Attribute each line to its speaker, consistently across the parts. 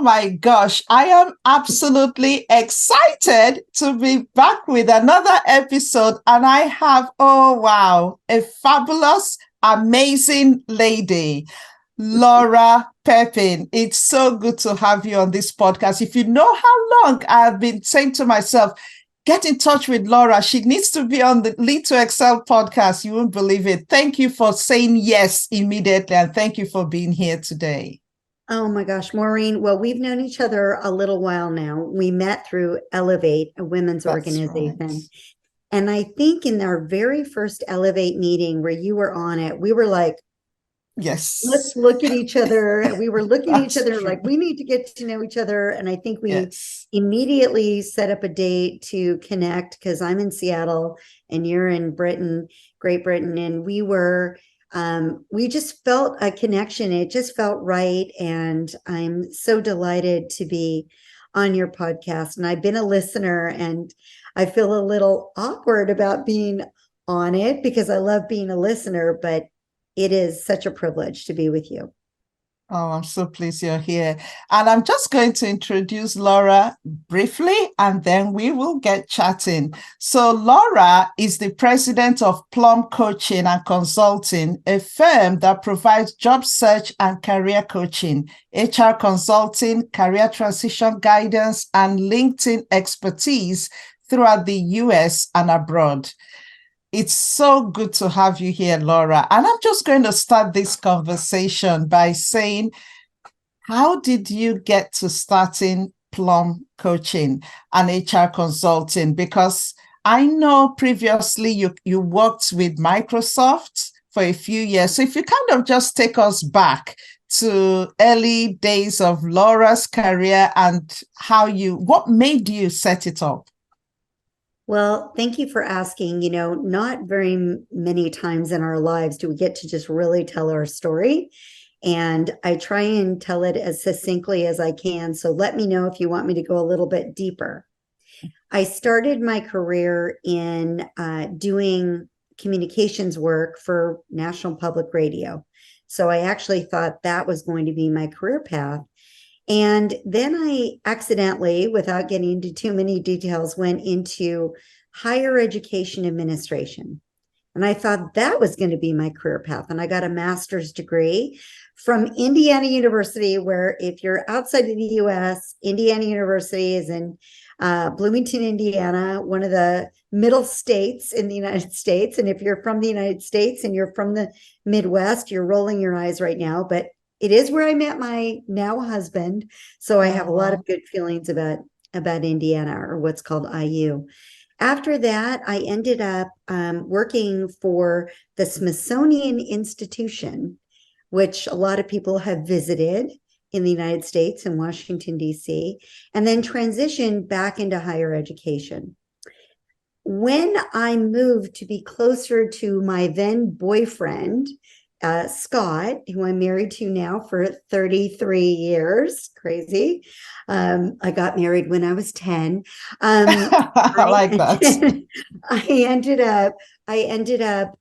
Speaker 1: my gosh, I am absolutely excited to be back with another episode. And I have, oh, wow, a fabulous, amazing lady, Lora Poepping. It's so good to have you on this podcast. If you know how long I've been saying to myself, get in touch with Lora. She needs to be on the Lead to Excel podcast. You won't believe it. Thank you for saying yes immediately. And thank you for being here today.
Speaker 2: Oh my gosh, Maureen. Well, we've known each other a little while now. We met through Elevate, a women's organization. Right. And I think in our very first Elevate meeting where you were on it, we were like,
Speaker 1: yes,
Speaker 2: let's look at each other. We were looking at each other like, we need to get to know each other. And I think we immediately set up a date to connect because I'm in Seattle and you're in Britain, Great Britain. And we just felt a connection. It just felt right. And I'm so delighted to be on your podcast. And I've been a listener and I feel a little awkward about being on it because I love being a listener, but it is such a privilege to be with you.
Speaker 1: Oh, I'm so pleased you're here. And I'm just going to introduce Lora briefly, and then we will get chatting. So Lora is the president of Plum Coaching and Consulting, a firm that provides job search and career coaching, HR consulting, career transition guidance, and LinkedIn expertise throughout the US and abroad. It's so good to have you here, Lora. And I'm just going to start this conversation by saying, how did you get to starting Plum Coaching and HR Consulting? Because I know previously you worked with Microsoft for a few years. So if you kind of just take us back to early days of Lora's career and what made you set it up?
Speaker 2: Well, thank you for asking. Not very many times in our lives do we get to just really tell our story. And I try and tell it as succinctly as I can. So let me know if you want me to go a little bit deeper. I started my career in doing communications work for National Public Radio. So I actually thought that was going to be my career path. And then I accidentally, without getting into too many details, went into higher education administration. And I thought that was going to be my career path. And I got a master's degree from Indiana University, where if you're outside of the US, Indiana University is in Bloomington, Indiana, one of the middle states in the United States. And if you're from the United States and you're from the Midwest, you're rolling your eyes right now. But it is where I met my now husband. So I have a lot of good feelings about Indiana, or what's called IU. After that, I ended up working for the Smithsonian Institution, which a lot of people have visited in the United States and Washington, D.C., and then transitioned back into higher education. When I moved to be closer to my then boyfriend, Scott, who I'm married to now for 33 years, crazy. I got married when I was 10.
Speaker 1: I like that.
Speaker 2: I ended up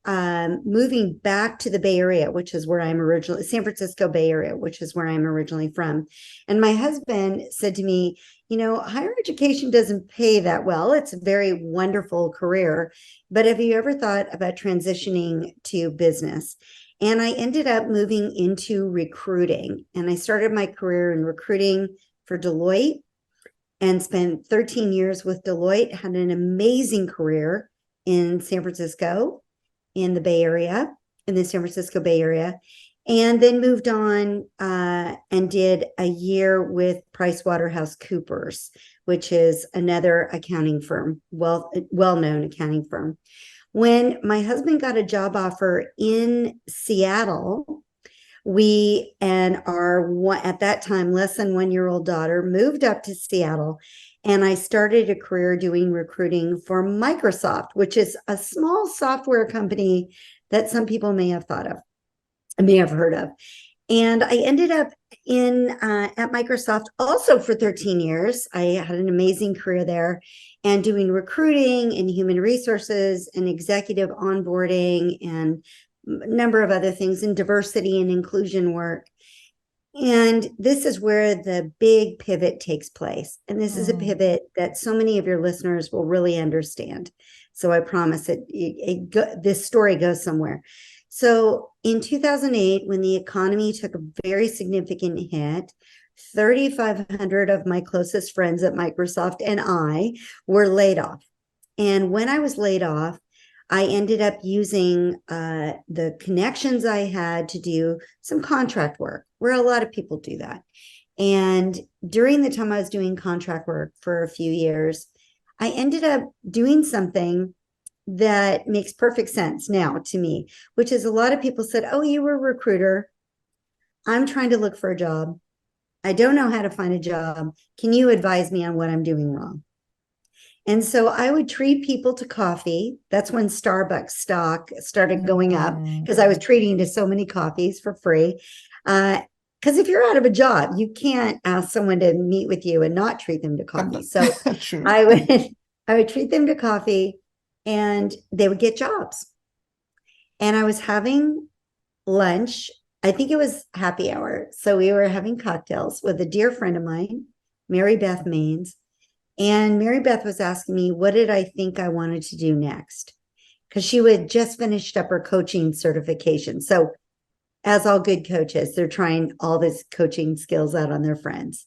Speaker 2: moving back to the Bay Area, which is where I'm originally, San Francisco Bay Area, which is where I'm originally from. And my husband said to me, higher education doesn't pay that well. It's a very wonderful career, but have you ever thought about transitioning to business? And I ended up moving into recruiting. And I started my career in recruiting for Deloitte and spent 13 years with Deloitte, had an amazing career in San Francisco, in the Bay Area, in the San Francisco Bay Area, and then moved on and did a year with PricewaterhouseCoopers, which is another accounting firm, well-known accounting firm. When my husband got a job offer in Seattle, we and our, at that time, less than 1-year-old daughter moved up to Seattle, and I started a career doing recruiting for Microsoft, which is a small software company that some people may have heard of. And I ended up at Microsoft also for 13 years. I had an amazing career there and doing recruiting and human resources and executive onboarding and a number of other things in diversity and inclusion work. And this is where the big pivot takes place. And this is a pivot that so many of your listeners will really understand. So I promise this story goes somewhere. So in 2008, when the economy took a very significant hit, 3,500 of my closest friends at Microsoft and I were laid off. And when I was laid off, I ended up using the connections I had to do some contract work, where a lot of people do that. And during the time I was doing contract work for a few years, I ended up doing something that makes perfect sense now to me, which is a lot of people said, "Oh, you were a recruiter. I'm trying to look for a job. I don't know how to find a job. Can you advise me on what I'm doing wrong?" And so I would treat people to coffee. That's when Starbucks stock started going up, because I was treating to so many coffees for free. Because if you're out of a job, you can't ask someone to meet with you and not treat them to coffee. So
Speaker 1: True.
Speaker 2: I would treat them to coffee, and they would get jobs. And I was having lunch. I think it was happy hour. So we were having cocktails with a dear friend of mine, Mary Beth Maines. And Mary Beth was asking me, what did I think I wanted to do next? Because she had just finished up her coaching certification. So as all good coaches, they're trying all this coaching skills out on their friends.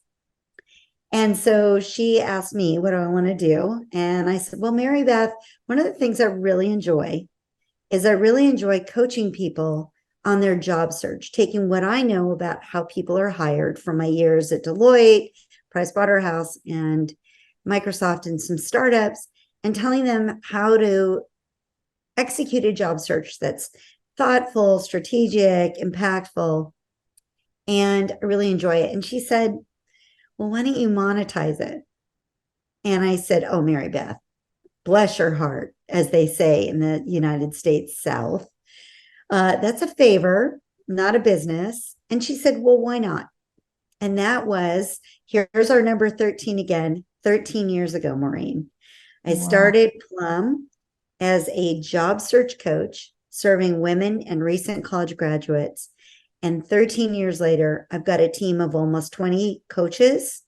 Speaker 2: And so she asked me, what do I want to do? And I said, well, Mary Beth, one of the things I really enjoy is I really enjoy coaching people on their job search, taking what I know about how people are hired from my years at Deloitte, Pricewaterhouse, and Microsoft, and some startups, and telling them how to execute a job search that's thoughtful, strategic, impactful. And I really enjoy it. And she said, well, why don't you monetize it? And I said, oh, Mary Beth, bless your heart, as they say in the United States South. That's a favor, not a business. And she said, well, why not? And that was, here's our number 13 again, 13 years ago, Maureen. I started Plum as a job search coach, serving women and recent college graduates. And 13 years later, I've got a team of almost 20 coaches,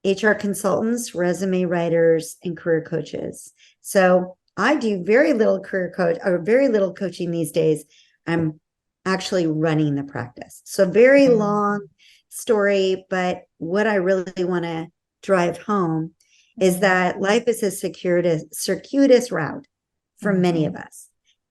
Speaker 2: HR consultants, resume writers, and career coaches. So I do very little very little coaching these days. I'm actually running the practice. So very long story, but what I really want to drive home is that life is a circuitous route for many of us.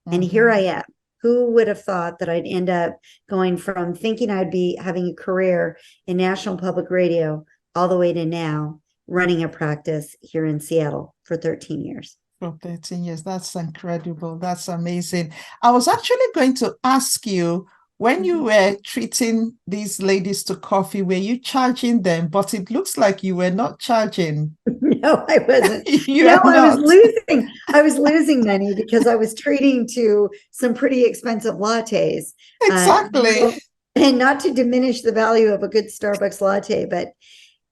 Speaker 2: And here I am. Who would have thought that I'd end up going from thinking I'd be having a career in national public radio all the way to now running a practice here in Seattle for 13 years.
Speaker 1: For 13 years. That's incredible. That's amazing. I was actually going to ask you, when you were treating these ladies to coffee, were you charging them? But it looks like you were not charging.
Speaker 2: No, I wasn't. I was losing money because I was treating to some pretty expensive lattes.
Speaker 1: Exactly.
Speaker 2: And not to diminish the value of a good Starbucks latte, but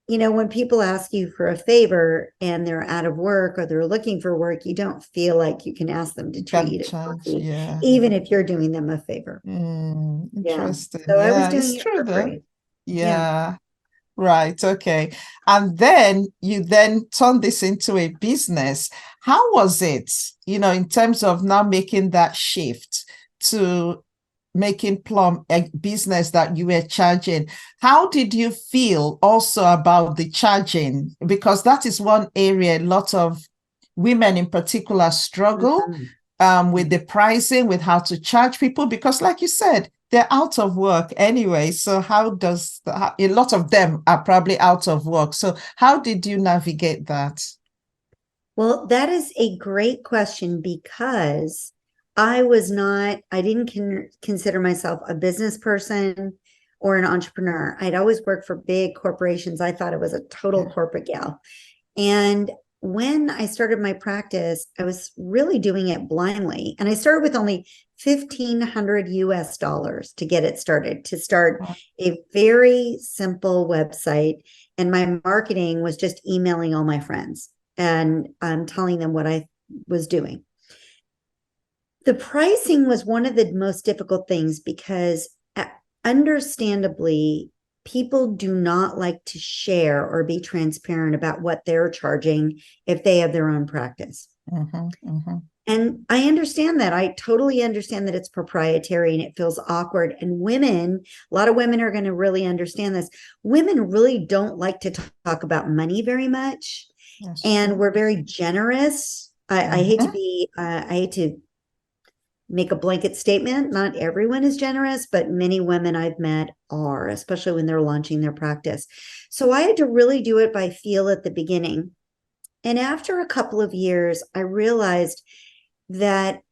Speaker 2: when people ask you for a favor and they're out of work or they're looking for work, you don't feel like you can ask them to treat you to coffee, even if you're doing them a favor.
Speaker 1: Interesting.
Speaker 2: So I was doing it for free.
Speaker 1: Yeah. Right. Okay. And then you turned this into a business. How was it, in terms of now making that shift to making Plum a business that you were charging? How did you feel also about the charging? Because that is one area a lot of women in particular struggle with the pricing, with how to charge people, because like you said, they're out of work anyway. So a lot of them are probably out of work. So how did you navigate that?
Speaker 2: Well, that is a great question, because I didn't consider myself a business person or an entrepreneur. I'd always worked for big corporations. I thought I was a total corporate gal. And when I started my practice, I was really doing it blindly. And I started with only $1,500 US to get it started, to start a very simple website. And my marketing was just emailing all my friends and telling them what I was doing. The pricing was one of the most difficult things, because understandably, people do not like to share or be transparent about what they're charging if they have their own practice. And I understand that. I totally understand that it's proprietary and it feels awkward. And women, a lot of women are going to really understand this. Women really don't like to talk about money very much. And we're very generous. I hate to make a blanket statement. Not everyone is generous, but many women I've met are, especially when they're launching their practice. So I had to really do it by feel at the beginning. And after a couple of years, I realized that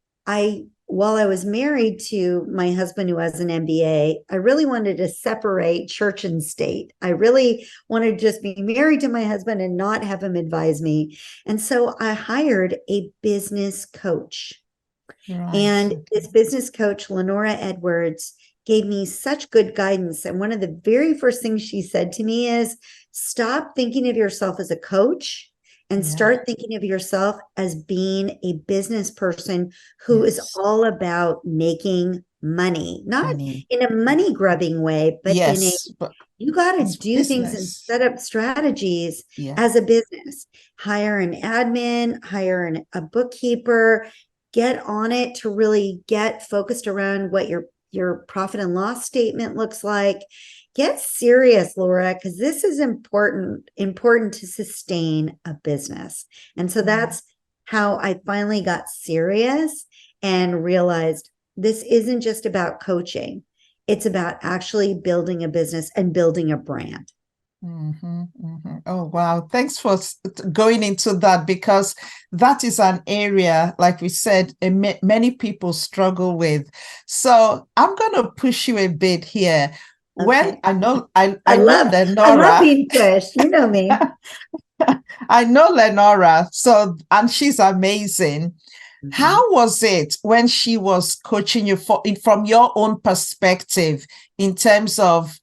Speaker 2: while I was married to my husband who has an MBA, I really wanted to separate church and state. I really wanted to just be married to my husband and not have him advise me. And so I hired a business coach. And this business coach, Lora Edwards, gave me such good guidance. And one of the very first things she said to me is, stop thinking of yourself as a coach and start thinking of yourself as being a business person who is all about making money, not in a money grubbing way, but you got to do things and set up strategies as a business. Hire an admin, hire a bookkeeper, get on it to really get focused around what your profit and loss statement looks like. Get serious, Lora, because this is important to sustain a business. And so that's how I finally got serious and realized this isn't just about coaching. It's about actually building a business and building a brand.
Speaker 1: Oh, wow. Thanks for going into that, because that is an area, like we said, many people struggle with. So I'm going to push you a bit here.
Speaker 2: Okay.
Speaker 1: When I love Lenora.
Speaker 2: I love being pushed. You know me.
Speaker 1: I know Lenora, so, and she's amazing. How was it when she was coaching you from your own perspective in terms of,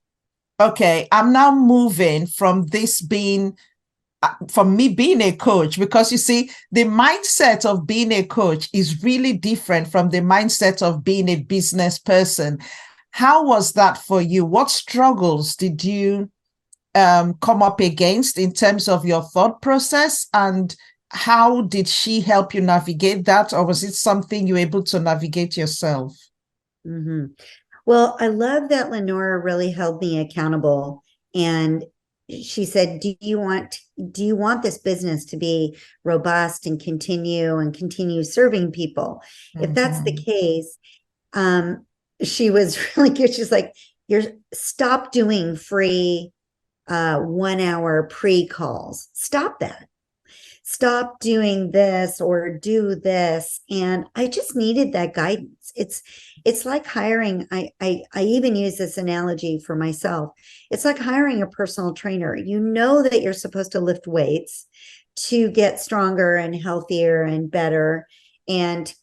Speaker 1: okay, I'm now moving from this being, from me being a coach, because you see, the mindset of being a coach is really different from the mindset of being a business person. How was that for you? What struggles did you come up against in terms of your thought process? And how did she help you navigate that? Or was it something you were able to navigate yourself?
Speaker 2: Well, I love that Lenora really held me accountable. And she said, do you want this business to be robust and continue serving people? If that's the case, she was really good. She's like, stop doing free 1 hour pre-calls. Stop that. Stop doing this or do this. And I just needed that guidance. It's like hiring. I even use this analogy for myself. It's like hiring a personal trainer. You know that you're supposed to lift weights to get stronger and healthier and better, and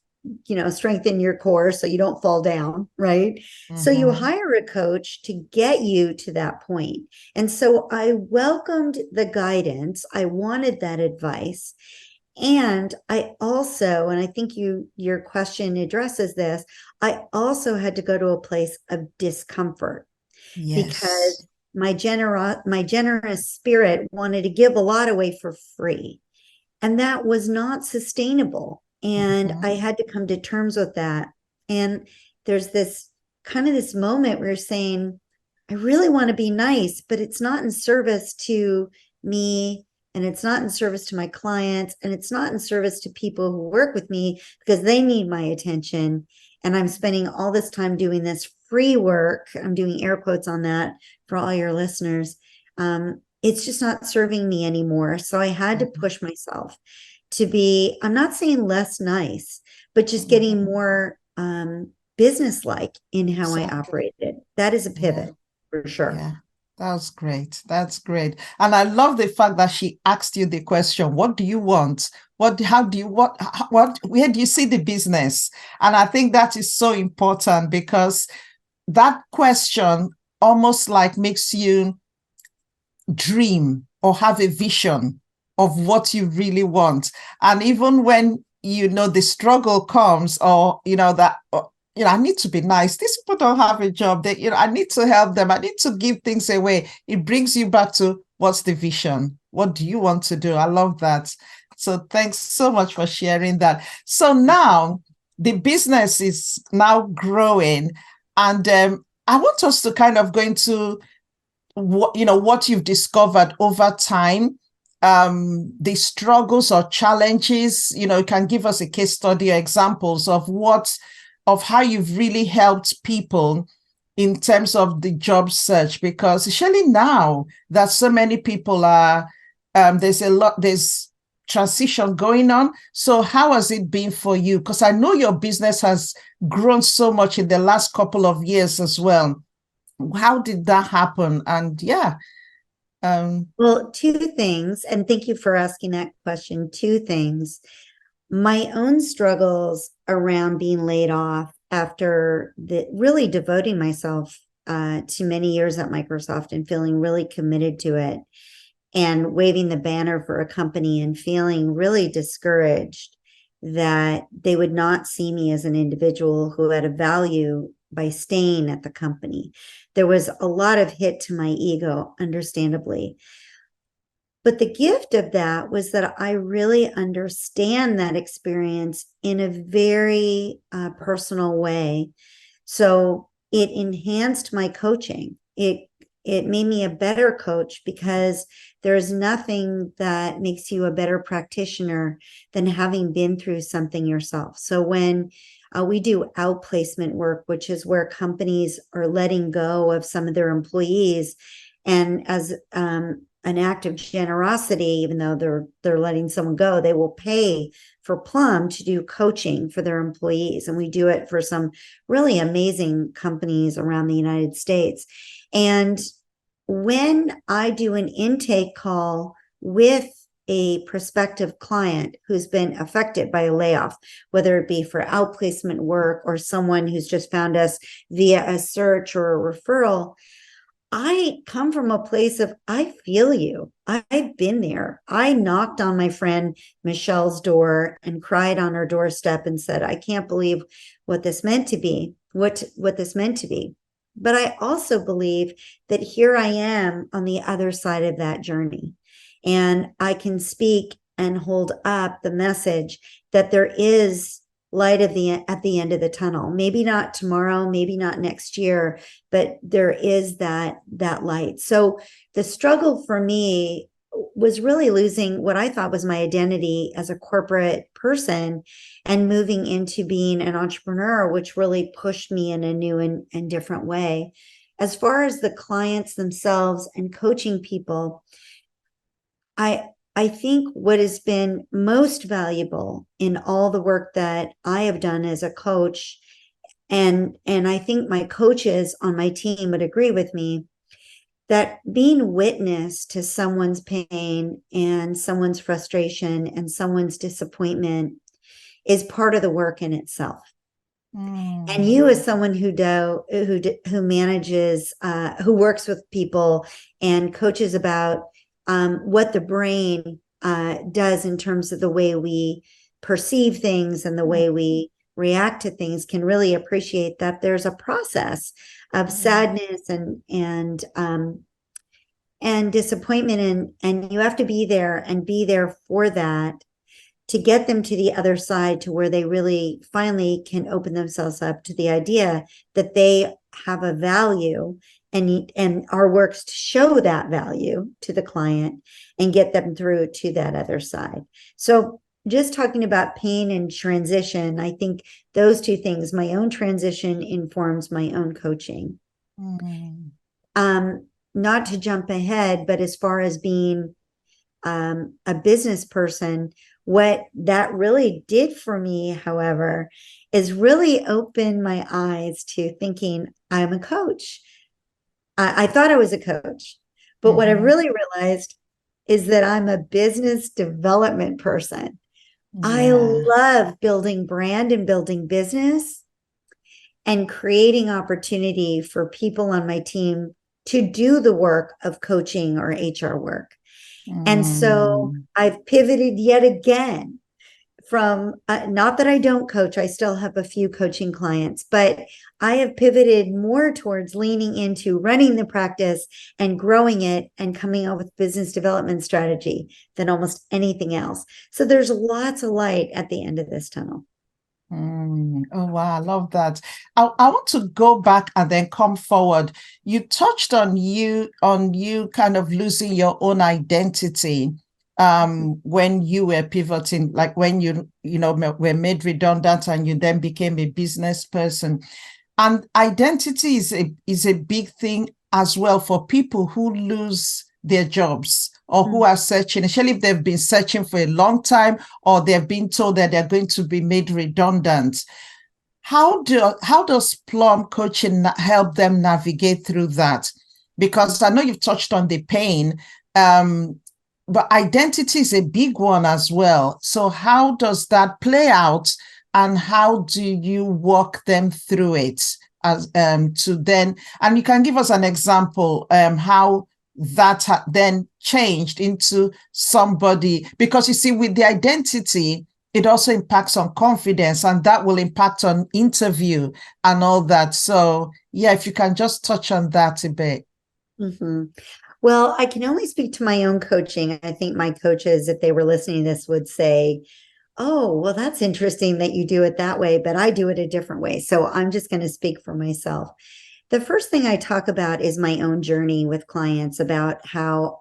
Speaker 2: strengthen your core so you don't fall down, right? So you hire a coach to get you to that point. And so I welcomed the guidance. I wanted that advice. And I also, and I think your question addresses this, I also had to go to a place of discomfort because my generous spirit wanted to give a lot away for free. And that was not sustainable. And I had to come to terms with that. And there's this moment where you're saying, I really want to be nice, but it's not in service to me, and it's not in service to my clients, and it's not in service to people who work with me because they need my attention. And I'm spending all this time doing this free work. I'm doing air quotes on that for all your listeners. It's just not serving me anymore. So I had to push myself to be, I'm not saying less nice, but just getting more business-like in how I operated. That is a pivot for sure.
Speaker 1: Yeah, that's great. That's great. And I love the fact that she asked you the question, what do you want? Where do you see the business? And I think that is so important, because that question almost like makes you dream or have a vision of what you really want. And even when the struggle comes, or that I need to be nice. These people don't have a job. I need to help them. I need to give things away. It brings you back to what's the vision? What do you want to do? I love that. So thanks so much for sharing that. So now the business is now growing, and I want us to kind of go into what you've discovered over time, the struggles or challenges. You can give us a case study or examples of how you've really helped people in terms of the job search, because especially now that so many people there's transition going on. So how has it been for you? Because I know your business has grown so much in the last couple of years as well. How did that happen? And yeah.
Speaker 2: Well, two things, and thank you for asking that question. Two things. My own struggles around being laid off after really devoting myself to many years at Microsoft and feeling really committed to it, and waving the banner for a company and feeling really discouraged that they would not see me as an individual who had a value by staying at the company. There was a lot of hit to my ego, understandably. But the gift of that was that I really understand that experience in a very personal way. So it enhanced my coaching. It made me a better coach, because there's nothing that makes you a better practitioner than having been through something yourself. So when we do outplacement work, which is where companies are letting go of some of their employees, and as an act of generosity, even though they're letting someone go, they will pay for Plum to do coaching for their employees. And we do it for some really amazing companies around the United States. And when I do an intake call with a prospective client who's been affected by a layoff, whether it be for outplacement work or someone who's just found us via a search or a referral, I come from a place of, I feel you. I've been there. I knocked on my friend Michelle's door and cried on her doorstep and said, I can't believe what this meant to be, what this meant to be. But I also believe that here I am on the other side of that journey, and I can speak and hold up the message that there is light at the end of the tunnel. Maybe not tomorrow, maybe not next year, but there is that light. So the struggle for me was really losing what I thought was my identity as a corporate person and moving into being an entrepreneur, which really pushed me in a new and different way. As far as the clients themselves and coaching people, I think what has been most valuable in all the work that I have done as a coach, and I think my coaches on my team would agree with me, that being witness to someone's pain and someone's frustration and someone's disappointment is part of the work in itself. And you, as someone who manages, who works with people and coaches about what the brain does in terms of the way we perceive things and the way we react to things, can really appreciate that there's a process of sadness and disappointment, and you have to be there for that, to get them to the other side, to where they really finally can open themselves up to the idea that they have a value, and our works to show that value to the client and get them through to that other side. So just talking about pain and transition, I think those two things, my own transition informs my own coaching. Not to jump ahead, but as far as being a business person, what that really did for me, however, is really open my eyes to thinking I'm a coach. I thought I was a coach, but what I really realized is that I'm a business development person. I love building brand and building business and creating opportunity for people on my team to do the work of coaching or HR work. And so I've pivoted yet again from not that I don't coach, I still have a few coaching clients, but I have pivoted more towards leaning into running the practice and growing it and coming up with business development strategy than almost anything else. So there's lots of light at the end of this tunnel.
Speaker 1: Oh, wow, I love that. I want to go back and then come forward. You touched on you kind of losing your own identity when you were pivoting, like when you were made redundant and you then became a business person. And identity is a big thing as well for people who lose their jobs or who are searching, especially if they've been searching for a long time or they've been told that they're going to be made redundant. How does Plum Coaching help them navigate through that? Because I know you've touched on the pain, but identity is a big one as well. So how does that play out, and how do you walk them through it as to then? And you can give us an example how that then changed into somebody, because you see, with the identity, it also impacts on confidence, and that will impact on interview and all that. So yeah, if you can just touch on that a bit.
Speaker 2: Well, I can only speak to my own coaching. I think my coaches, if they were listening to this, would say, oh, well, that's interesting that you do it that way, but I do it a different way. So I'm just going to speak for myself. The first thing I talk about is my own journey with clients about how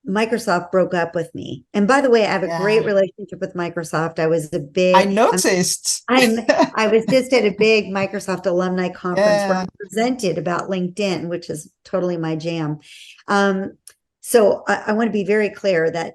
Speaker 2: Microsoft broke up with me. And by the way, I have a great relationship with Microsoft. I
Speaker 1: noticed.
Speaker 2: I was just at a big Microsoft alumni conference where I presented about LinkedIn, which is totally my jam. So I want to be very clear that,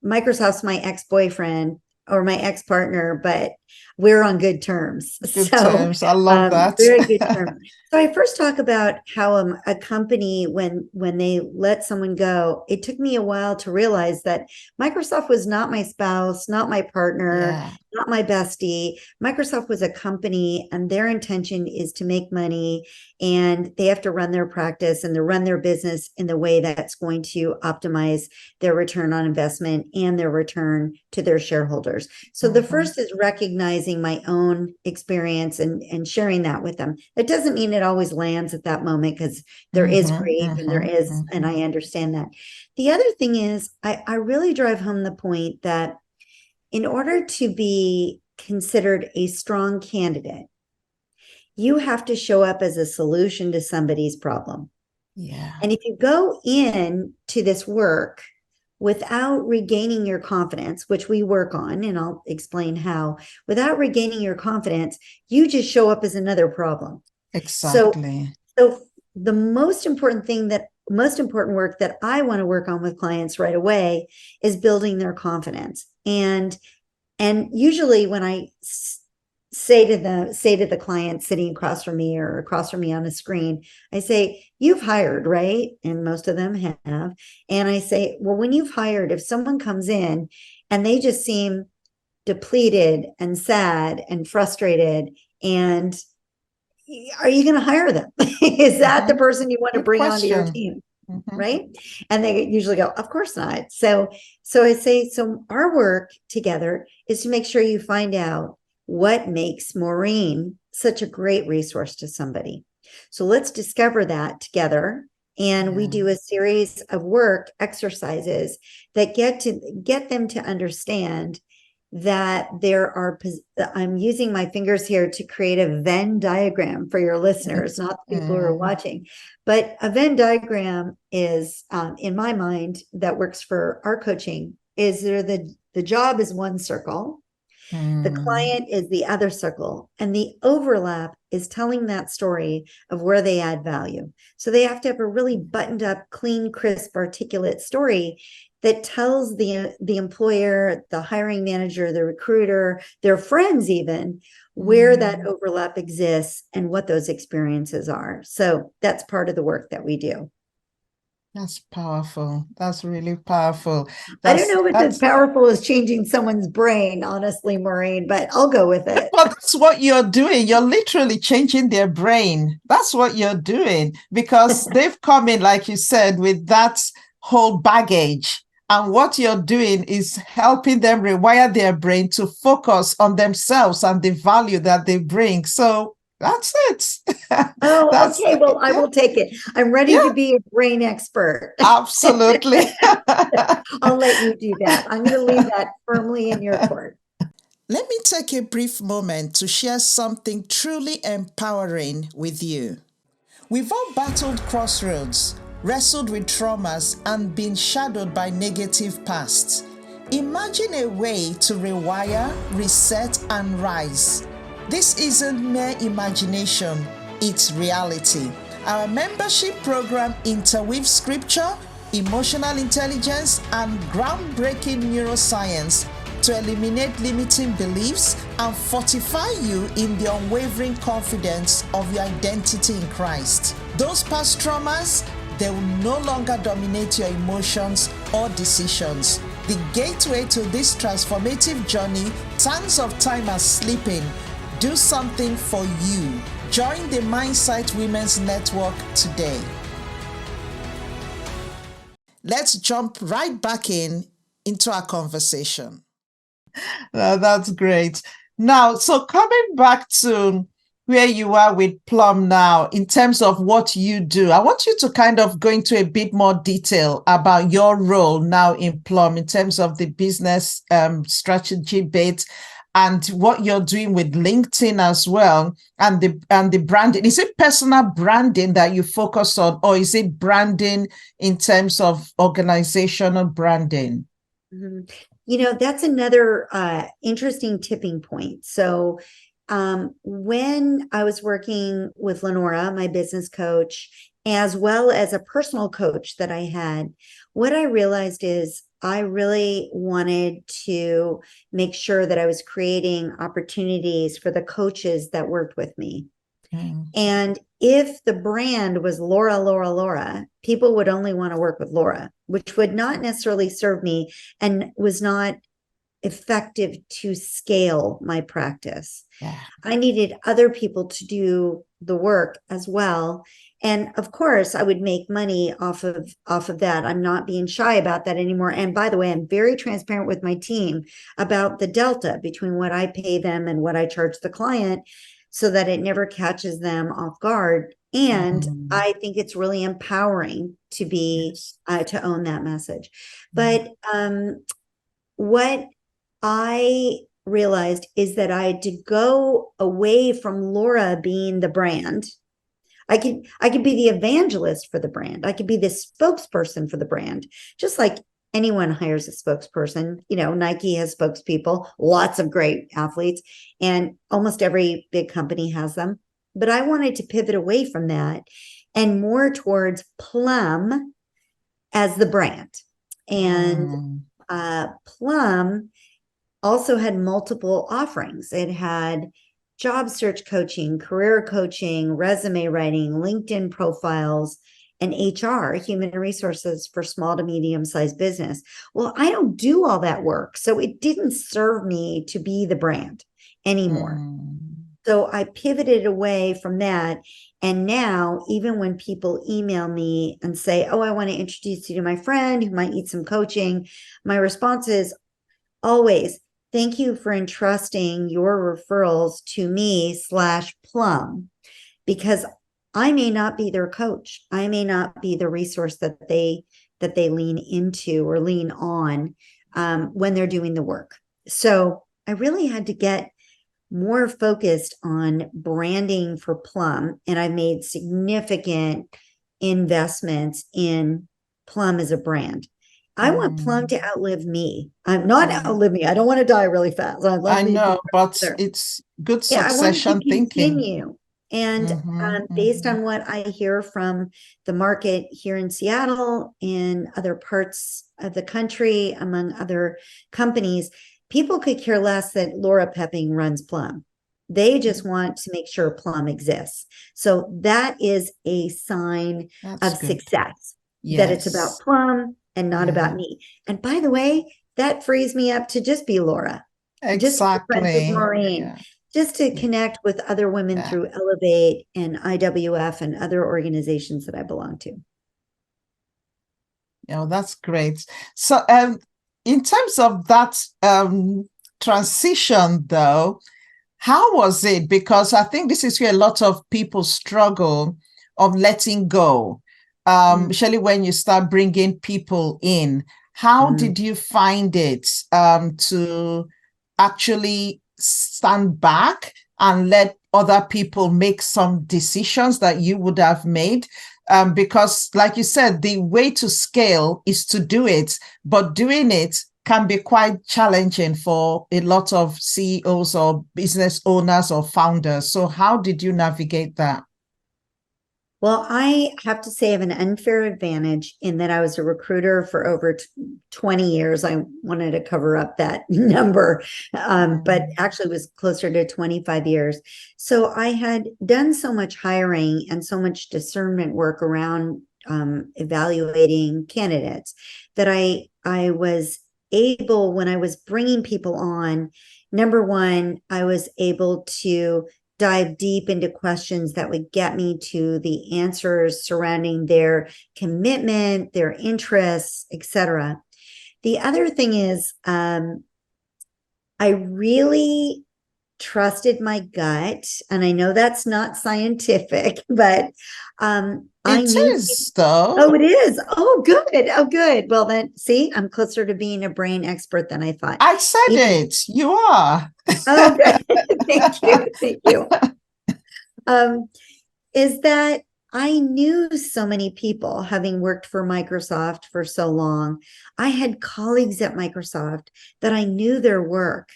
Speaker 2: Microsoft's my ex-boyfriend or my ex-partner, but we're on good terms.
Speaker 1: Good terms. I love that.
Speaker 2: Very good terms. So I first talk about how a company, when they let someone go, it took me a while to realize that Microsoft was not my spouse, not my partner, not my bestie. Microsoft was a company, and their intention is to make money, and they have to run their practice and to run their business in the way that's going to optimize their return on investment and their return to their shareholders. So the first is recognizing my own experience and sharing that with them. It doesn't mean it always lands at that moment, because there is grief and there is, and I understand that. The other thing is I really drive home the point that in order to be considered a strong candidate, you have to show up as a solution to somebody's problem. And if you go in to this work without regaining your confidence, which we work on, and I'll explain how, without regaining your confidence, you just show up as another problem.
Speaker 1: Exactly.
Speaker 2: So the most important work that I want to work on with clients right away is building their confidence. And usually when I say to the client sitting across from me or across from me on a screen, I say, you've hired, right? And most of them have. And I say, well, when you've hired, if someone comes in and they just seem depleted and sad and frustrated, and are you going to hire them? Is that the person you want to bring onto your team? Right? And they usually go, of course not. So I say, so our work together is to make sure you find out what makes Maureen such a great resource to somebody. So let's discover that together. And we do a series of work exercises that get them to understand that I'm using my fingers here to create a Venn diagram for your listeners, not the people who are watching. But a Venn diagram is, in my mind, that works for our coaching, is the job is one circle, the client is the other circle, and the overlap is telling that story of where they add value. So they have to have a really buttoned up, clean, crisp, articulate story that tells the employer, the hiring manager, the recruiter, their friends even, where that overlap exists and what those experiences are. So that's part of the work that we do.
Speaker 1: That's powerful. That's really powerful.
Speaker 2: I don't know if it's as powerful as changing someone's brain, honestly, Maureen, but I'll go with it.
Speaker 1: Well, that's what you're doing. You're literally changing their brain. That's what you're doing, because they've come in, like you said, with that whole baggage. And what you're doing is helping them rewire their brain to focus on themselves and the value that they bring. So that's it.
Speaker 2: Oh,
Speaker 1: That's
Speaker 2: okay. Well, I will take it. I'm ready
Speaker 1: yeah,
Speaker 2: to be a brain expert.
Speaker 1: absolutely.
Speaker 2: I'll let you do that. I'm going to leave that firmly in your court.
Speaker 1: Let me take a brief moment to share something truly empowering with you. We've all battled crossroads, wrestled with traumas, and been shadowed by negative pasts. Imagine a way to rewire, reset, and rise. This isn't mere imagination, it's reality. Our membership program interweaves scripture, emotional intelligence, and groundbreaking neuroscience to eliminate limiting beliefs and fortify you in the unwavering confidence of your identity in Christ. Those past traumas, they will no longer dominate your emotions or decisions. The gateway to this transformative journey, tons of time are slipping. Do something for you. Join the Mindsight Women's Network today. Let's jump right back into our conversation. That's great. Now, so coming back to where you are with Plum now, in terms of what you do, I want you to kind of go into a bit more detail about your role now in Plum in terms of the business strategy bit and what you're doing with LinkedIn as well, and the branding. Is it personal branding that you focus on, or is it branding in terms of organizational branding?
Speaker 2: Mm-hmm. You know, that's another interesting tipping point. So when I was working with Lenora, my business coach, as well as a personal coach that I had, what I realized is I really wanted to make sure that I was creating opportunities for the coaches that worked with me. And if the brand was Lora, Lora, Lora, people would only want to work with Lora, which would not necessarily serve me and was not effective to scale my practice.
Speaker 1: Yeah.
Speaker 2: I needed other people to do the work as well. And of course, I would make money off of that. I'm not being shy about that anymore. And by the way, I'm very transparent with my team about the delta between what I pay them and what I charge the client, so that it never catches them off guard. And I think it's really empowering to be to own that message. But what I realized is that I had to go away from Lora being the brand. I could be the evangelist for the brand. I could be the spokesperson for the brand, just like anyone hires a spokesperson. You know, Nike has spokespeople, lots of great athletes, and almost every big company has them. But I wanted to pivot away from that and more towards Plum as the brand. And Plum also had multiple offerings. It had job search coaching, career coaching, resume writing, LinkedIn profiles, and HR, human resources for small to medium-sized business. Well, I don't do all that work, so it didn't serve me to be the brand anymore. So I pivoted away from that. And now, even when people email me and say, oh, I want to introduce you to my friend who might need some coaching, my response is always, thank you for entrusting your referrals to me /Plum, because I may not be their coach. I may not be the resource that they lean into or lean on when they're doing the work. So I really had to get more focused on branding for Plum, and I made significant investments in Plum as a brand. I want Plum to outlive me. I'm not outlive me. I don't want to die really fast.
Speaker 1: I know, but it's good succession thinking.
Speaker 2: Continue. And based on what I hear from the market here in Seattle and other parts of the country, among other companies, people could care less that Lora Poepping runs Plum. They just want to make sure Plum exists. So that is a sign of success, that it's about Plum and not about me. And by the way, that frees me up to just be Lora.
Speaker 1: Exactly.
Speaker 2: Just to be friends with Maureen. Just to connect with other women through Elevate and IWF and other organizations that I belong to.
Speaker 1: Yeah, that's great. So, in terms of that transition, though, how was it? Because I think this is where a lot of people struggle of letting go. Especially when you start bringing people in. How did you find it to actually stand back and let other people make some decisions that you would have made? Because, like you said, the way to scale is to do it, but doing it can be quite challenging for a lot of CEOs or business owners or founders. So how did you navigate that?
Speaker 2: Well, I have to say I have an unfair advantage in that I was a recruiter for over 20 years. I wanted to cover up that number, but actually it was closer to 25 years. So I had done so much hiring and so much discernment work around evaluating candidates that I was able, when I was bringing people on, number one, I was able to dive deep into questions that would get me to the answers surrounding their commitment, their interests, etc. The other thing is, I really trusted my gut, and I know that's not scientific, but I
Speaker 1: It
Speaker 2: knew.
Speaker 1: is, though.
Speaker 2: Oh, it is. Oh, good. Oh, good. Well, then, see, I'm closer to being a brain expert than I thought.
Speaker 1: I said it. You are.
Speaker 2: Oh, good. Thank you. Thank you. Is that I knew so many people, having worked for Microsoft for so long. I had colleagues at Microsoft that I knew their work.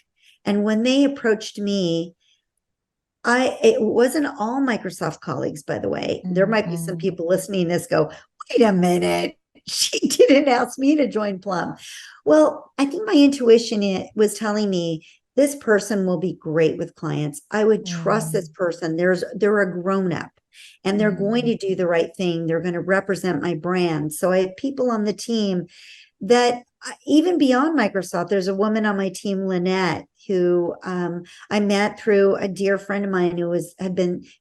Speaker 2: And when they approached me, it wasn't all Microsoft colleagues, by the way. There might be some people listening to this go, wait a minute, she didn't ask me to join Plum. Well, I think my intuition was telling me this person will be great with clients. I would trust this person. They're a grown-up and they're going to do the right thing. They're going to represent my brand. So I have people on the team that even beyond Microsoft, there's a woman on my team, Lynette, who I met through a dear friend of mine who is the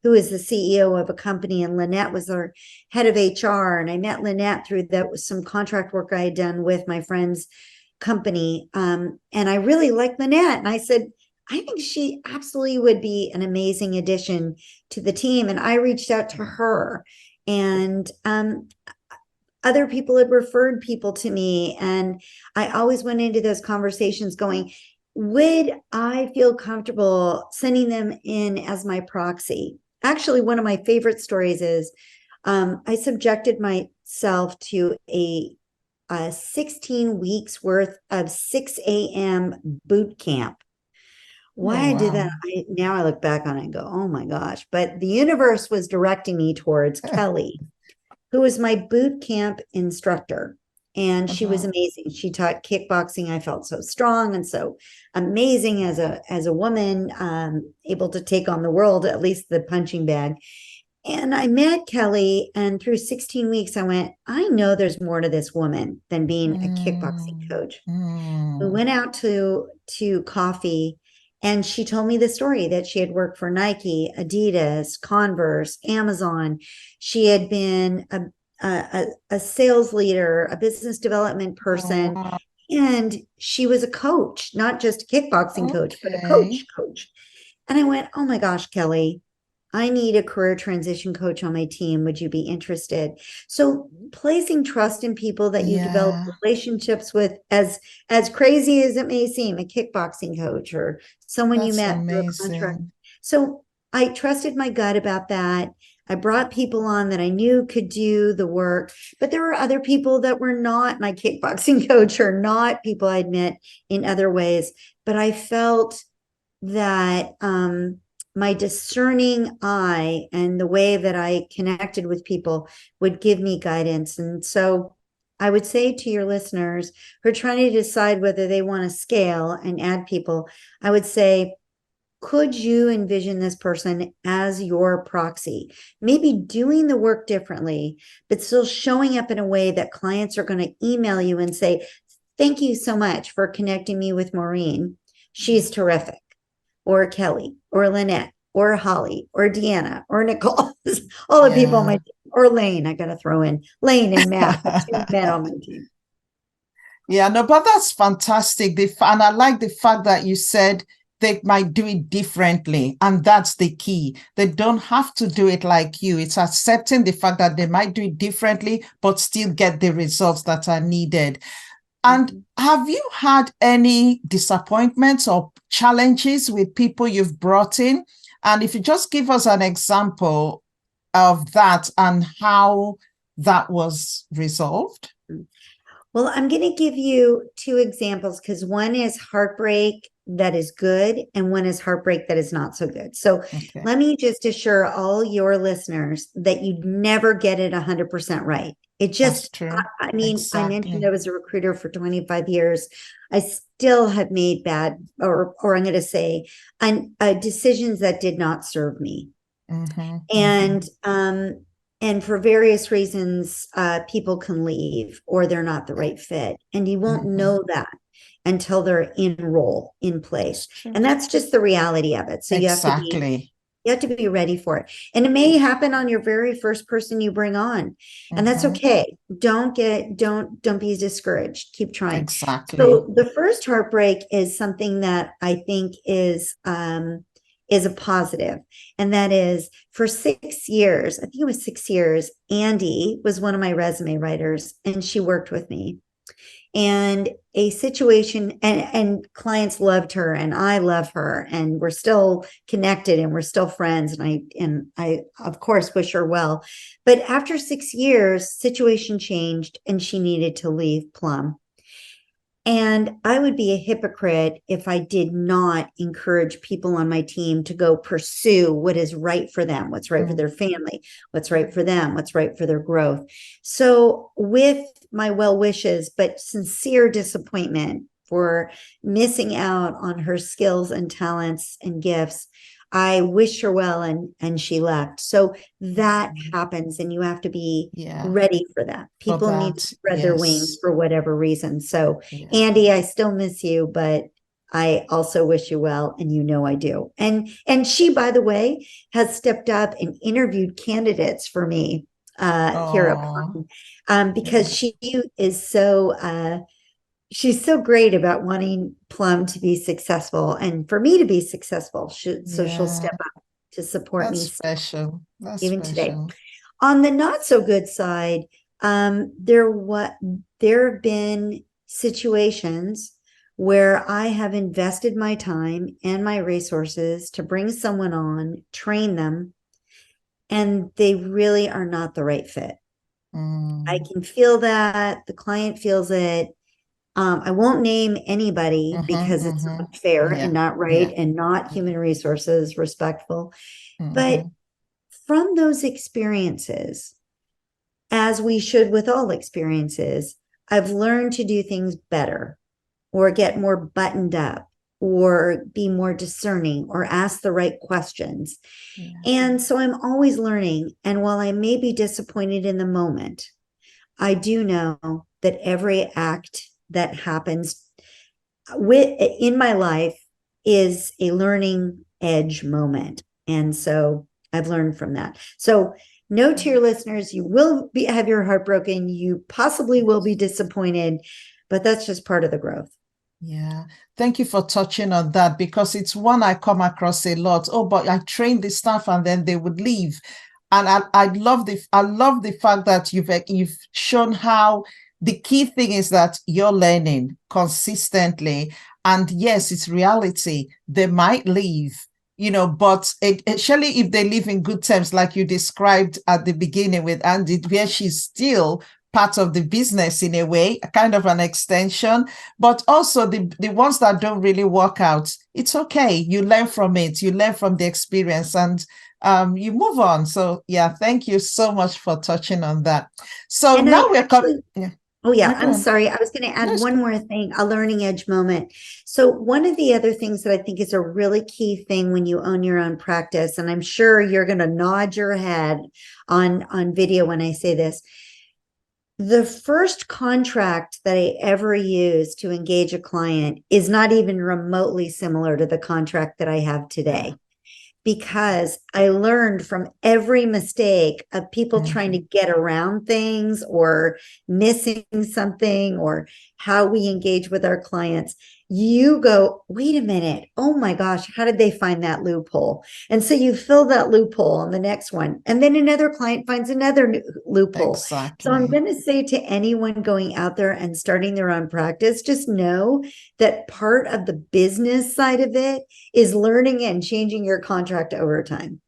Speaker 2: CEO of a company, and Lynette was our head of HR. And I met Lynette through some contract work I had done with my friend's company. And I really liked Lynette. And I said, I think she absolutely would be an amazing addition to the team. And I reached out to her, and other people had referred people to me. And I always went into those conversations going, would I feel comfortable sending them in as my proxy? Actually, one of my favorite stories is I subjected myself to a 16 weeks worth of 6 a.m. boot camp. Why I did that, now I look back on it and go, oh my gosh. But the universe was directing me towards Kelly, who was my boot camp instructor. And she was amazing. She taught kickboxing. I felt so strong and so amazing as a woman, able to take on the world, at least the punching bag. And I met Kelly, and through 16 weeks, I went, I know there's more to this woman than being a kickboxing coach. We went out to coffee, and she told me the story that she had worked for Nike, Adidas, Converse, Amazon. She had been a sales leader, a business development person, and she was a coach, not just a kickboxing coach, but a coach. And I went, oh my gosh, Kelly, I need a career transition coach on my team. Would you be interested? So placing trust in people that you develop relationships with, as crazy as it may seem, a kickboxing coach or someone you met through a contract. So I trusted my gut about that. I brought people on that I knew could do the work, but there were other people that were not my kickboxing coach or not people I'd met in other ways. But I felt that my discerning eye and the way that I connected with people would give me guidance. And so I would say to your listeners who are trying to decide whether they want to scale and add people, I would say, could you envision this person as your proxy? Maybe doing the work differently, but still showing up in a way that clients are going to email you and say, thank you so much for connecting me with Maureen. She's terrific. Or Kelly, or Lynette, or Holly, or Deanna, or Nicole. all the people on my team, or Lane, I got to throw in Lane and Matt, the two men on my team.
Speaker 1: Yeah, no, but that's fantastic. And I like the fact that you said they might do it differently. And that's the key. They don't have to do it like you. It's accepting the fact that they might do it differently, but still get the results that are needed. And have you had any disappointments or challenges with people you've brought in? And if you just give us an example of that and how that was resolved.
Speaker 2: Well, I'm going to give you two examples because one is heartbreak that is good and one is heartbreak that is not so good. So let me just assure all your listeners that you never get it 100% right. It just, I mean, exactly. I mentioned I was a recruiter for 25 years. I still have made bad, or I'm going to say, decisions that did not serve me. And for various reasons, people can leave or they're not the right fit. And you won't know that until they're in role, in place. And that's just the reality of it. So you have to be ready for it. And it may happen on your very first person you bring on. And that's okay. Don't be discouraged. Keep trying. So the first heartbreak is something that I think is a positive. And that is for 6 years, I think it was 6 years, Andy was one of my resume writers and she worked with me. And a situation, and clients loved her and I love her and we're still connected and we're still friends. And I of course wish her well. But after 6 years, situation changed and she needed to leave Plum. And I would be a hypocrite if I did not encourage people on my team to go pursue what is right for them, what's right for their family, what's right for them, what's right for their growth. So with my well wishes, but sincere disappointment for missing out on her skills and talents and gifts, I wish her well and she left. So that happens and you have to be ready for that. People need to spread their wings for whatever reason. So Andy, I still miss you, but I also wish you well. And you know I do. And she, by the way, has stepped up and interviewed candidates for me here at Plum, because she is so she's so great about wanting Plum to be successful and for me to be successful. So she'll step up to support me.
Speaker 1: Special. That's
Speaker 2: even
Speaker 1: special.
Speaker 2: Today. On the not so good side, there have been situations where I have invested my time and my resources to bring someone on, train them, and they really are not the right fit. I can feel that. The client feels it. I won't name anybody because it's not fair and not right and not human resources respectful. But from those experiences, as we should with all experiences, I've learned to do things better or get more buttoned up or be more discerning or ask the right questions. And so I'm always learning. And while I may be disappointed in the moment, I do know that every act that happens in my life is a learning edge moment. And so I've learned from that. So note to your listeners, you will have your heart broken. You possibly will be disappointed, but that's just part of the growth.
Speaker 1: Yeah. Thank you for touching on that because it's one I come across a lot. Oh, but I trained the staff and then they would leave. And I love the fact that you've shown how the key thing is that you're learning consistently. And yes, it's reality. They might leave, but especially if they live in good terms, like you described at the beginning with Andy, where she's still part of the business in a way, kind of an extension, but also the ones that don't really work out, it's okay. You learn from it. You learn from the experience and you move on. So yeah, thank you so much for touching on that. So and now we're coming. Yeah.
Speaker 2: Oh yeah, I'm sorry. I was going to add one more thing, a learning edge moment. So one of the other things that I think is a really key thing when you own your own practice, and I'm sure you're going to nod your head on video when I say this, the first contract that I ever used to engage a client is not even remotely similar to the contract that I have today. because I learned from every mistake of people trying to get around things or missing something or how we engage with our clients. You go, wait a minute. Oh my gosh, how did they find that loophole? And so you fill that loophole on the next one. And then another client finds another loophole.
Speaker 1: Exactly.
Speaker 2: So I'm going to say to anyone going out there and starting their own practice, just know that part of the business side of it is learning and changing your contract over time.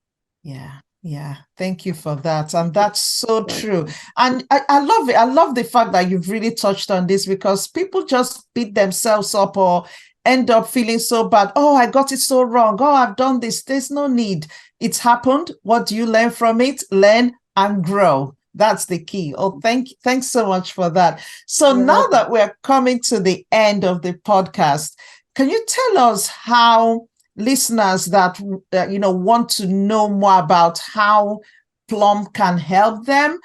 Speaker 1: Yeah. Yeah, thank you for that. And that's so true. And I love it. I love the fact that you've really touched on this, because people just beat themselves up or end up feeling so bad. Oh, I got it so wrong. Oh, I've done this. There's no need. It's happened. What do you learn from it? Learn and grow. That's the key. Oh, thanks so much for that. So now that we're coming to the end of the podcast, can you tell us how listeners that want to know more about how Plum can help them,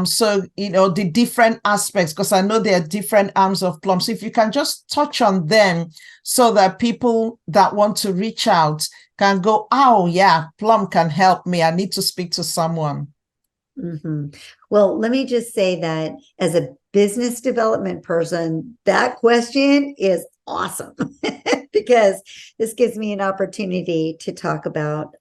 Speaker 1: so the different aspects, because I know there are different arms of Plum, so if you can just touch on them so that people that want to reach out can go, oh yeah, Plum can help me, I need to speak to someone.
Speaker 2: Well, let me just say that as a business development person, that question is awesome because this gives me an opportunity to talk about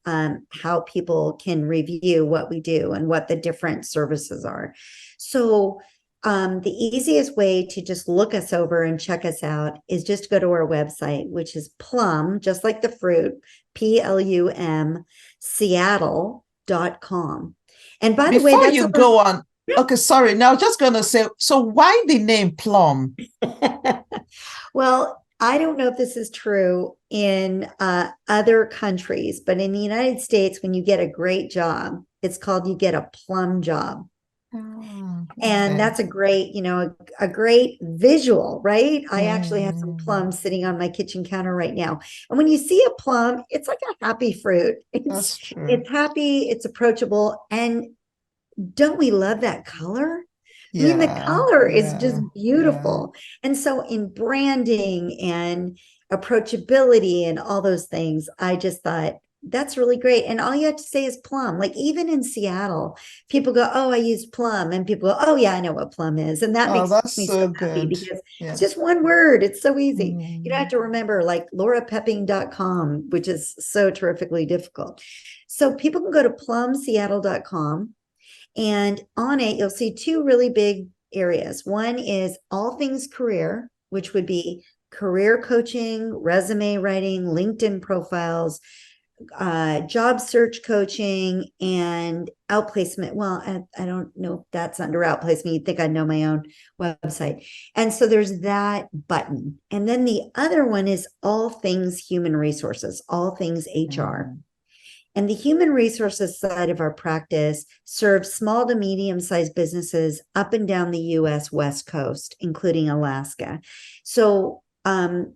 Speaker 2: how people can review what we do and what the different services are. So the easiest way to just look us over and check us out is just to go to our website, which is Plum, just like the fruit, PLUM, Seattle.com. And by the way,
Speaker 1: before you go on, okay, sorry. Now, just going to say, so why the name Plum?
Speaker 2: Well, I don't know if this is true in other countries, but in the United States, when you get a great job, it's called you get a plum job. And that's a great, a great visual, right? I actually have some plums sitting on my kitchen counter right now. And when you see a plum, it's like a happy fruit.
Speaker 1: That's true.
Speaker 2: It's happy, it's approachable. And don't we love that color? I mean, the color is just beautiful. And so in branding and approachability and all those things, I just thought, that's really great. And all you have to say is Plum. Like even in Seattle, people go, oh, I use Plum. And people go, oh, yeah, I know what Plum is. And that makes me so happy because it's just one word. It's so easy. You don't have to remember like LoraPoepping.com, which is so terrifically difficult. So people can go to plumseattle.com. And on it, you'll see two really big areas. One is all things career, which would be career coaching, resume writing, LinkedIn profiles, job search coaching, and outplacement. Well, I don't know if that's under outplacement. You'd think I'd know my own website. And so there's that button. And then the other one is all things human resources, all things HR. And the human resources side of our practice serves small to medium-sized businesses up and down the U.S. West Coast, including Alaska. So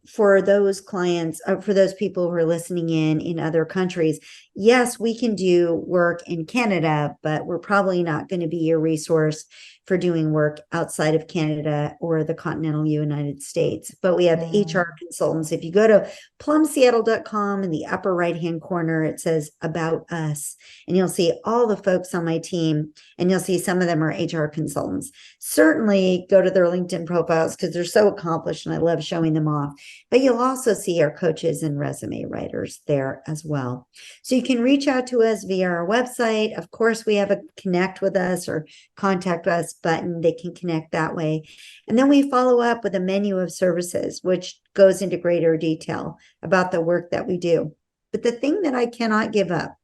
Speaker 2: for those clients, for those people who are listening in other countries, yes, we can do work in Canada, but we're probably not going to be your resource for doing work outside of Canada or the continental United States. But we have HR consultants. If you go to plumseattle.com in the upper right-hand corner, it says About Us, and you'll see all the folks on my team, and you'll see some of them are HR consultants. Certainly go to their LinkedIn profiles because they're so accomplished and I love showing them off. But you'll also see our coaches and resume writers there as well. So you can reach out to us via our website. Of course, we have a connect with us or contact us button. They can connect that way. And then we follow up with a menu of services, which goes into greater detail about the work that we do. But the thing that I cannot give up,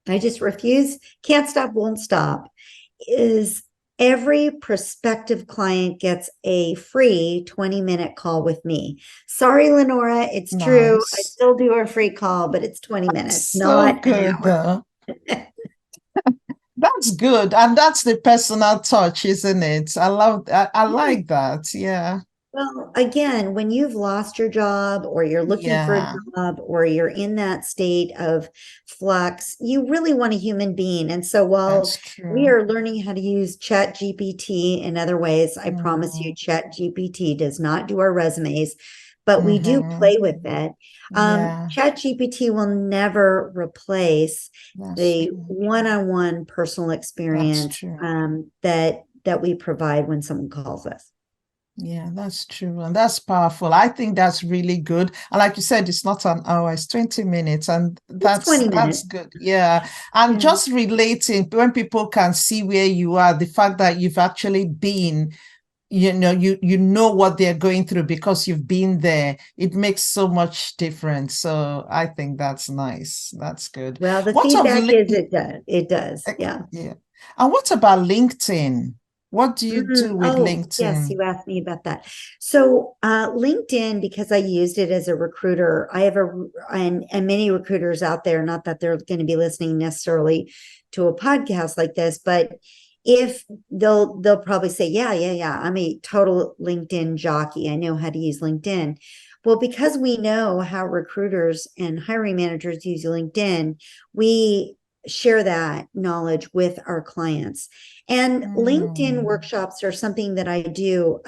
Speaker 2: I just refuse, can't stop, won't stop, is every prospective client gets a free 20-minute call with me. Sorry, Lenora, it's true. I still do a free call, but it's 20 minutes, not
Speaker 1: good,
Speaker 2: an hour.
Speaker 1: That's good. And that's the personal touch, isn't it? I like that. Yeah.
Speaker 2: Well, again, when you've lost your job or you're looking for a job or you're in that state of flux, you really want a human being. And so while we are learning how to use Chat GPT in other ways, I promise you Chat GPT does not do our resumes, but we do play with it.
Speaker 1: Yeah,
Speaker 2: ChatGPT will never replace
Speaker 1: that's
Speaker 2: the
Speaker 1: true.
Speaker 2: one-on-one personal
Speaker 1: That's
Speaker 2: experience
Speaker 1: true.
Speaker 2: that we provide when someone calls us.
Speaker 1: Yeah, that's true. And that's powerful. I think that's really good. And like you said, it's not an hour, it's 20 minutes. And
Speaker 2: It's 20
Speaker 1: that's
Speaker 2: minutes.
Speaker 1: good. Yeah. And
Speaker 2: Yeah.
Speaker 1: just relating when people can see where you are, the fact that you've actually been, you know what they're going through because you've been there, it makes so much difference. So I think that's nice. That's good.
Speaker 2: Well, the
Speaker 1: What of
Speaker 2: feedback is it does. It does. Yeah.
Speaker 1: yeah. And what about LinkedIn? What do you do with
Speaker 2: Oh, yes,
Speaker 1: LinkedIn?
Speaker 2: you asked me about that. So, LinkedIn, because I used it as a recruiter, I have and many recruiters out there, not that they're going to be listening necessarily to a podcast like this, but if they'll probably say, yeah, I'm a total LinkedIn jockey. I know how to use LinkedIn. Well, because we know how recruiters and hiring managers use LinkedIn, we share that knowledge with our clients. And LinkedIn
Speaker 1: Mm,
Speaker 2: workshops are something that I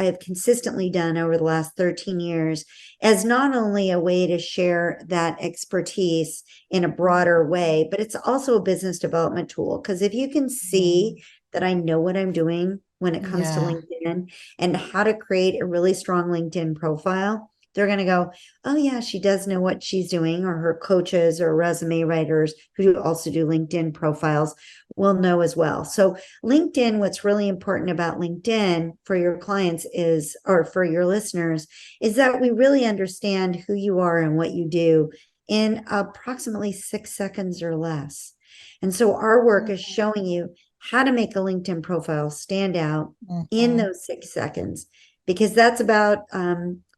Speaker 2: have consistently done over the last 13 years as not only a way to share that expertise in a broader way, but it's also a business development tool. Because if you can
Speaker 1: mm,
Speaker 2: see that I know what I'm doing when it comes to
Speaker 1: yeah.
Speaker 2: LinkedIn and how to create a really strong LinkedIn profile, they're going to go, oh, yeah, she does know what she's doing, or her coaches or resume writers who also do LinkedIn profiles will know as well. So, LinkedIn, what's really important about LinkedIn for your clients is, or for your listeners, is that we really understand who you are and what you do in approximately 6 seconds or less. And so, our work is showing you how to make a LinkedIn profile stand out in
Speaker 1: Mhm.
Speaker 2: those 6 seconds, because that's about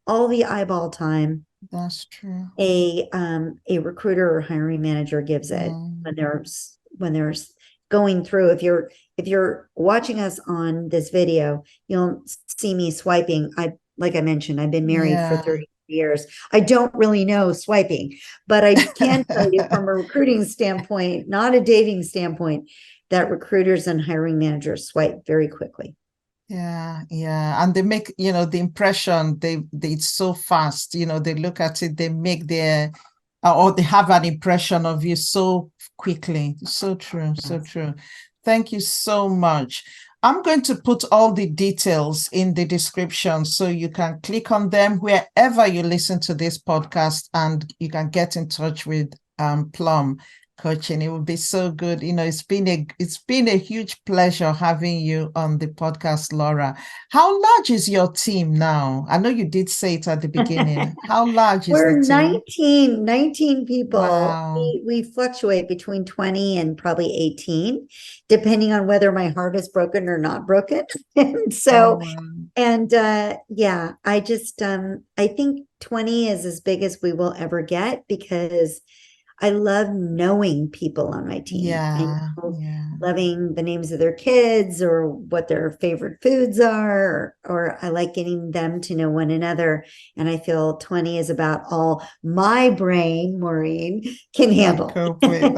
Speaker 2: all the eyeball time
Speaker 1: That's true.
Speaker 2: a recruiter or hiring manager gives it
Speaker 1: Mm,
Speaker 2: when there's going through. If you're watching us on this video, you'll see me swiping. Like I mentioned, I've been married for
Speaker 1: yeah.
Speaker 2: 30 years. I don't really know swiping, but I can tell you from a recruiting standpoint, not a dating standpoint, that recruiters and hiring managers swipe very quickly.
Speaker 1: Yeah, yeah. And they make, the impression they it's so fast, they look at it, they make their or they have an impression of you so quickly. So true, so
Speaker 2: Yes.
Speaker 1: true. Thank you so much. I'm going to put all the details in the description so you can click on them wherever you listen to this podcast and you can get in touch with Plum Coaching. It would be so good. It's been a huge pleasure having you on the podcast, Lora. How large is your team now? I know you did say it at the beginning. How large is the
Speaker 2: We're
Speaker 1: team?
Speaker 2: 19 people.
Speaker 1: Wow.
Speaker 2: We fluctuate between 20 and probably 18, depending on whether my heart is broken or not broken. And
Speaker 1: Oh,
Speaker 2: so,
Speaker 1: wow.
Speaker 2: and yeah, I think 20 is as big as we will ever get, because I love knowing people on my team. I
Speaker 1: Yeah,
Speaker 2: know
Speaker 1: yeah.
Speaker 2: loving the names of their kids or what their favorite foods are, or I like getting them to know one another. And I feel 20 is about all my brain, Maureen, can
Speaker 1: Can
Speaker 2: handle.
Speaker 1: cope with.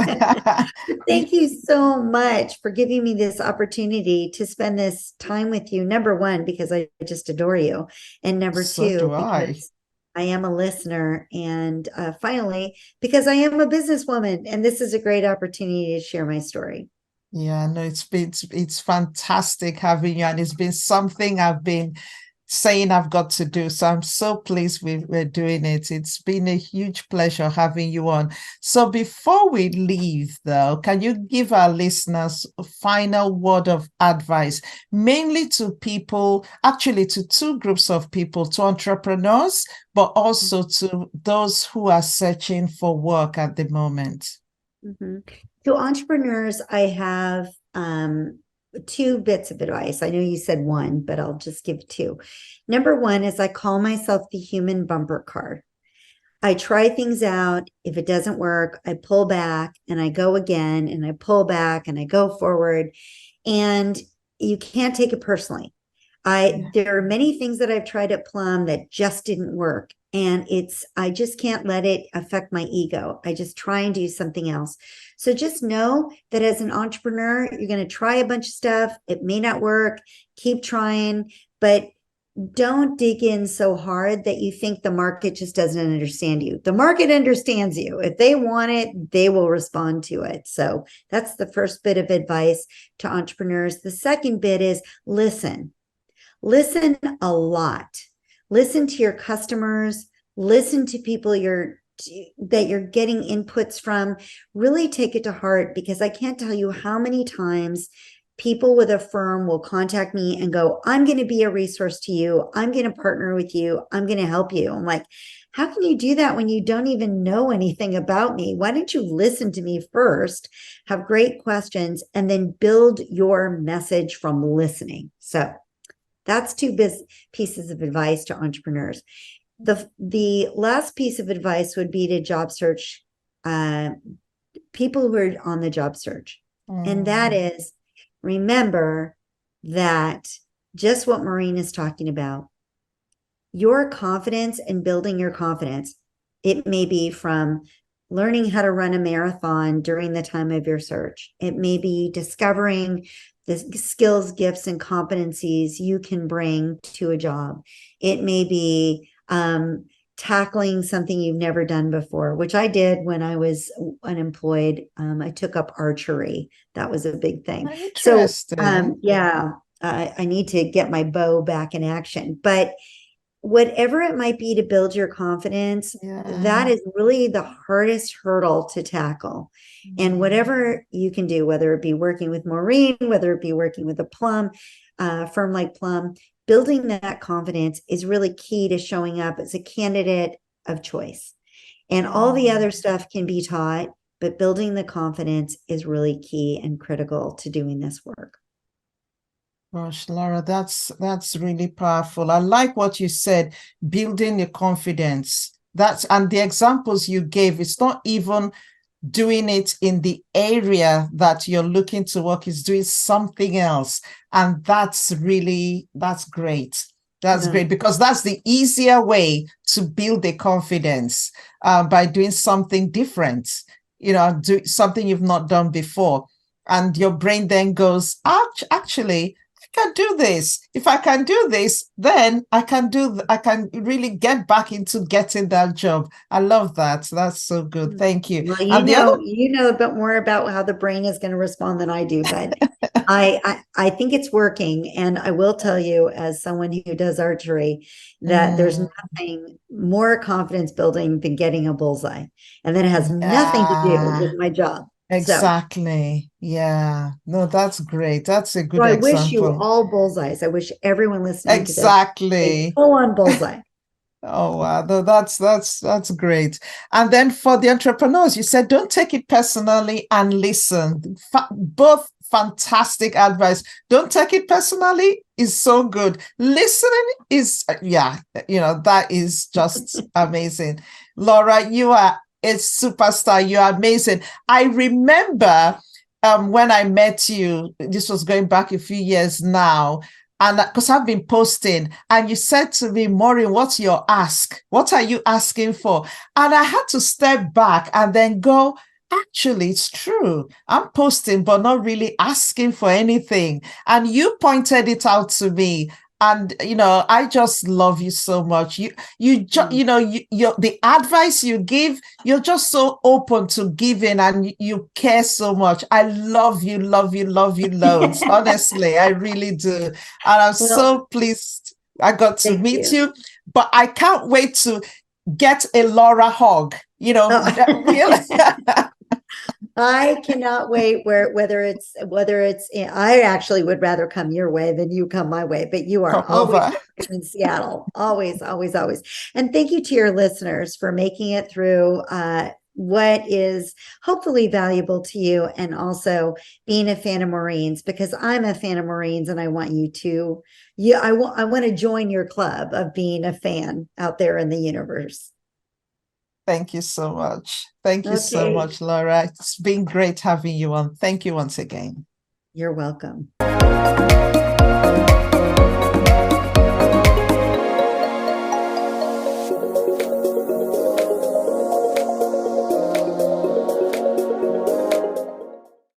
Speaker 2: Thank you so much for giving me this opportunity to spend this time with you. Number one, because I just adore you. And number
Speaker 1: So do
Speaker 2: two,
Speaker 1: I.
Speaker 2: because I am a listener. And finally, because I am a businesswoman. And this is a great opportunity to share my story.
Speaker 1: Yeah, no, it's fantastic having you, and it's been something I've been saying I've got to do. So I'm so pleased we're doing it. It's been a huge pleasure having you on. So before we leave, though, can you give our listeners a final word of advice, mainly to people, actually to two groups of people, to entrepreneurs, but also to those who are searching for work at the moment?
Speaker 2: Mm-hmm. To entrepreneurs, I have two bits of advice. I know you said one, but I'll just give two. Number one is I call myself the human bumper car. I try things out. If it doesn't work, I pull back and I go again, and I pull back and I go forward. And you can't take it personally.
Speaker 1: Yeah.
Speaker 2: There are many things that I've tried at Plum that just didn't work. And I just can't let it affect my ego. I just try and do something else. So just know that as an entrepreneur, you're going to try a bunch of stuff. It may not work. Keep trying, but don't dig in so hard that you think the market just doesn't understand you. The market understands you. If they want it, they will respond to it. So that's the first bit of advice to entrepreneurs. The second bit is listen. Listen a lot. Listen to your customers. Listen to people that you're getting inputs from. Really take it to heart, because I can't tell you how many times people with a firm will contact me and go, I'm going to be a resource to you. I'm going to partner with you. I'm going to help you. I'm like, how can you do that when you don't even know anything about me? Why don't you listen to me first, have great questions, and then build your message from listening? So that's two pieces of advice to entrepreneurs. The last piece of advice would be to job search, people who are on the job search. And that is, remember that just what Maureen is talking about, your confidence and building your confidence, it may be from learning how to run a marathon during the time of your search. It may be discovering the skills, gifts, and competencies you can bring to a job. It may be tackling something you've never done before, which I did when I was unemployed. I took up archery. That was a big thing.
Speaker 1: Interesting.
Speaker 2: So, yeah, I need to get my bow back in action. But whatever it might be to build your confidence, that is really the hardest hurdle to tackle. And whatever you can do, whether it be working with Maureen, whether it be working with a firm like Plum, building that confidence is really key to showing up as a candidate of choice. And all the other stuff can be taught, but building the confidence is really key and critical to doing this work.
Speaker 1: Gosh, Lora, that's really powerful. I like what you said, building your confidence. And the examples you gave, it's not even doing it in the area that you're looking to work, is doing something else. And that's great. That's great, because that's the easier way to build the confidence, by doing something different, do something you've not done before. And your brain then goes, actually, can do this. If I can do this, then I can really get back into getting that job. I love that. That's so good. Thank you.
Speaker 2: Well, you know a bit more about how the brain is going to respond than I do, but I think it's working. And I will tell you, as someone who does archery, that there's nothing more confidence building than getting a bullseye. And that has nothing to do with my job.
Speaker 1: Exactly. Yeah. No, that's great. That's a good
Speaker 2: So I
Speaker 1: example.
Speaker 2: wish you all bullseyes. I wish everyone listening to this
Speaker 1: a
Speaker 2: full-on bullseye.
Speaker 1: Oh, wow. No, that's great. And then for the entrepreneurs, you said, don't take it personally and listen. Both fantastic advice. Don't take it personally is so good. Listening is, that is just amazing. Lora, you are a superstar. You're amazing. I remember when I met you, this was going back a few years now, and because I've been posting, and you said to me, Maureen, what's your ask? What are you asking for? And I had to step back and then go, actually, it's true. I'm posting, but not really asking for anything. And you pointed it out to me. And, I just love you so much. The advice you give, you're just so open to giving, and you care so much. I love you loads. Honestly, I really do. And I'm so pleased I got to meet you. But I can't wait to get a Lora hug, really.
Speaker 2: I cannot wait. Whether it's I actually would rather come your way than you come my way, but you are always in Seattle, always. And thank you to your listeners for making it through what is hopefully valuable to you, and also being a fan of Maureen's, because I'm a fan of Maureen's, and I want you to. I want to join your club of being a fan out there in the universe.
Speaker 1: Thank you so much. Thank you so much, Lora. It's been great having you on. Thank you once again.
Speaker 2: You're welcome.